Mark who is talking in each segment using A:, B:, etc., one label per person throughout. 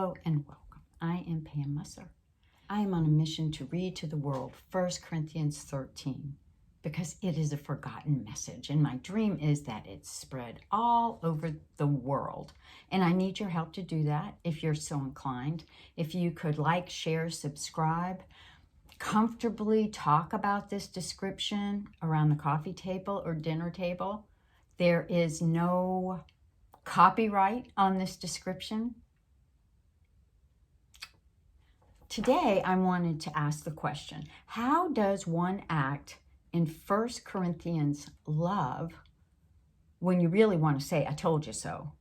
A: Hello and welcome. I am Pam Musser. I am on a mission to read to the world 1 Corinthians 13 because it is a forgotten message, and my dream is that it's spread all over the world. And I need your help to do that if you're so inclined. If you could like, share, subscribe, comfortably talk about this description around the coffee table or dinner table. There is no copyright on this description. Today, I wanted to ask the question, how does one act in 1 Corinthians love when you really want to say, I told you so?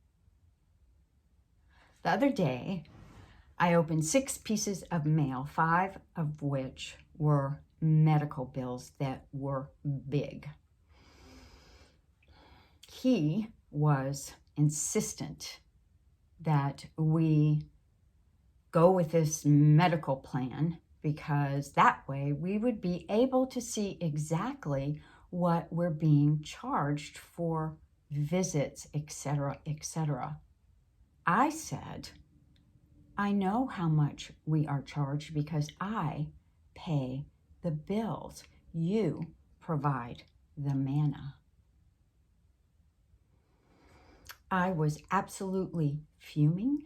A: The other day, I opened 6 pieces of mail, 5 of which were medical bills that were big. He was insistent that we go with this medical plan because that way we would be able to see exactly what we're being charged for visits, etc., etc. I said, I know how much we are charged because I pay the bills. You provide the manna. I was absolutely fuming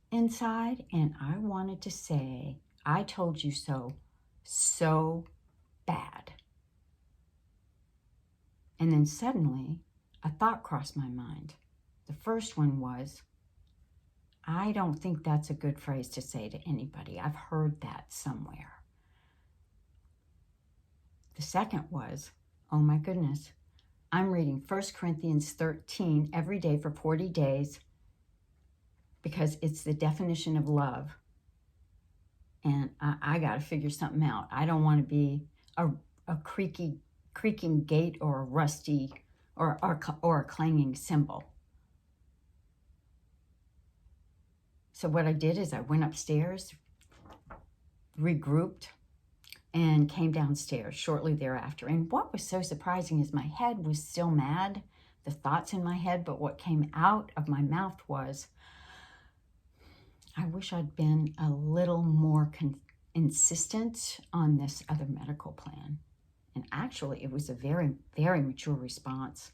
A: inside, and I wanted to say, I told you so bad. And then suddenly, a thought crossed my mind. The first one was, I don't think that's a good phrase to say to anybody. I've heard that somewhere. The second was, oh my goodness, I'm reading 1 Corinthians 13 every day for 40 days because it's the definition of love. And I got to figure something out. I don't want to be a creaking gate or a rusty or a clanging cymbal. So what I did is I went upstairs, regrouped, and came downstairs shortly thereafter. And what was so surprising is my head was still mad, the thoughts in my head, but what came out of my mouth was, I wish I'd been a little more insistent on this other medical plan. And actually, it was a very, very mature response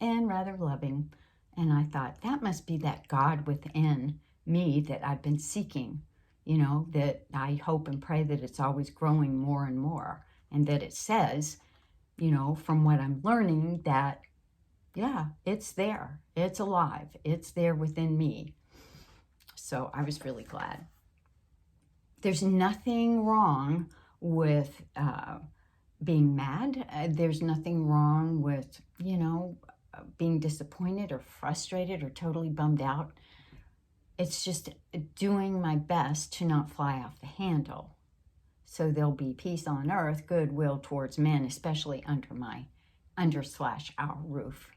A: and rather loving. And I thought, that must be that God within me that I've been seeking, that I hope and pray that it's always growing more and more. And that it says, from what I'm learning, that, yeah, it's there. It's alive. It's there within me. So I was really glad. There's nothing wrong with being mad. There's nothing wrong with, being disappointed or frustrated or totally bummed out. It's just doing my best to not fly off the handle. So there'll be peace on earth, goodwill towards men, especially under/our roof.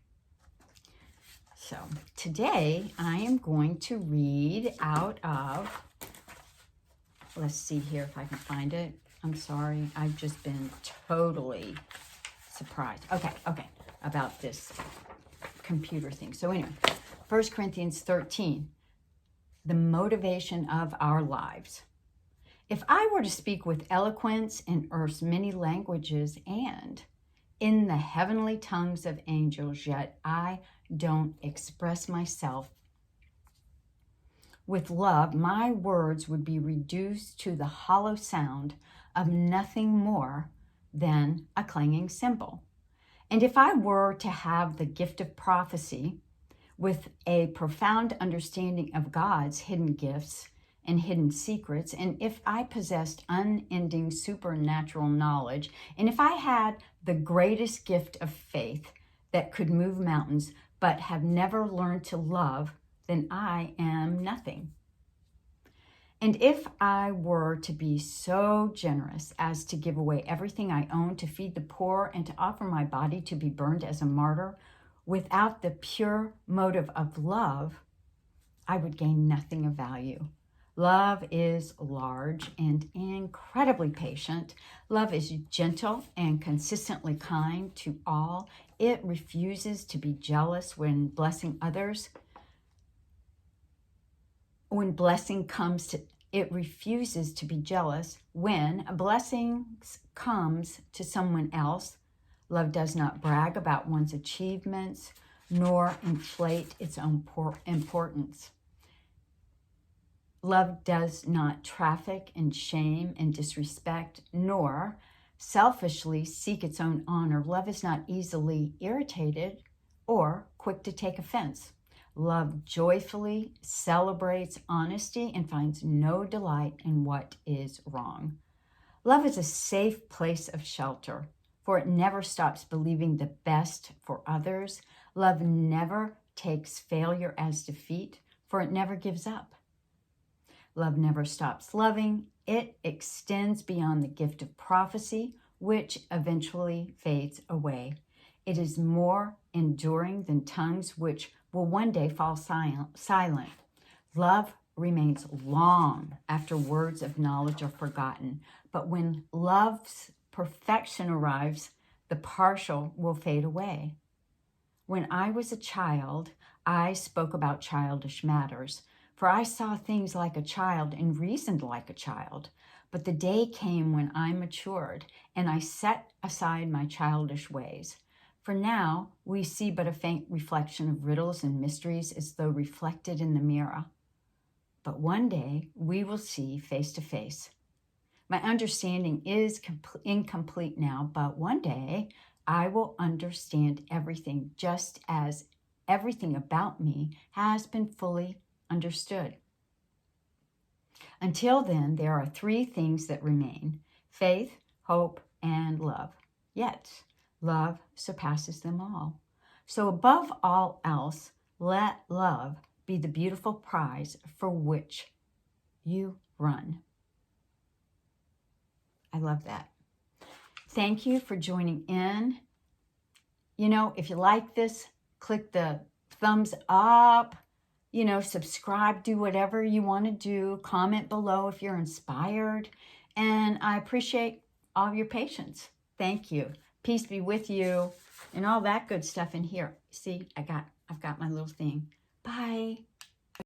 A: So today I am going to read out of, let's see here if I can find it. I'm sorry, I've just been totally surprised. Okay, about this computer thing. So anyway, 1 Corinthians 13, the motivation of our lives. If I were to speak with eloquence in earth's many languages and in the heavenly tongues of angels, yet I don't express myself with love, my words would be reduced to the hollow sound of nothing more than a clanging cymbal. And if I were to have the gift of prophecy with a profound understanding of God's hidden gifts and hidden secrets, and if I possessed unending supernatural knowledge, and if I had the greatest gift of faith that could move mountains, but have never learned to love, then I am nothing. And if I were to be so generous as to give away everything I own to feed the poor and to offer my body to be burned as a martyr, without the pure motive of love, I would gain nothing of value. Love is large and incredibly patient. Love is gentle and consistently kind to all. It refuses to be jealous when blessing others when blessing comes to, it refuses to be jealous. When a blessing comes to someone else, love does not brag about one's achievements, nor inflate its own importance. Love does not traffic in shame and disrespect, nor selfishly seek its own honor. Love is not easily irritated or quick to take offense. Love joyfully celebrates honesty and finds no delight in what is wrong. Love is a safe place of shelter, for it never stops believing the best for others. Love never takes failure as defeat, for it never gives up. Love never stops loving. It extends beyond the gift of prophecy, which eventually fades away. It is more enduring than tongues, which will one day fall silent. Love remains long after words of knowledge are forgotten. But when love's perfection arrives, the partial will fade away. When I was a child, I spoke about childish matters, for I saw things like a child and reasoned like a child. But the day came when I matured, and I set aside my childish ways. For now, we see but a faint reflection of riddles and mysteries as though reflected in the mirror. But one day, we will see face to face. My understanding is incomplete now, but one day, I will understand everything, just as everything about me has been fully understood. Until then, there are three things that remain: faith, hope, and love. Yet, love surpasses them all. So above all else, let love be the beautiful prize for which you run. I love that. Thank you for joining in. You know, if you like this, click the thumbs up, subscribe, do whatever you want to do. Comment below if you're inspired. And I appreciate all of your patience. Thank you. Peace be with you and all that good stuff in here. See, I've got my little thing. Bye.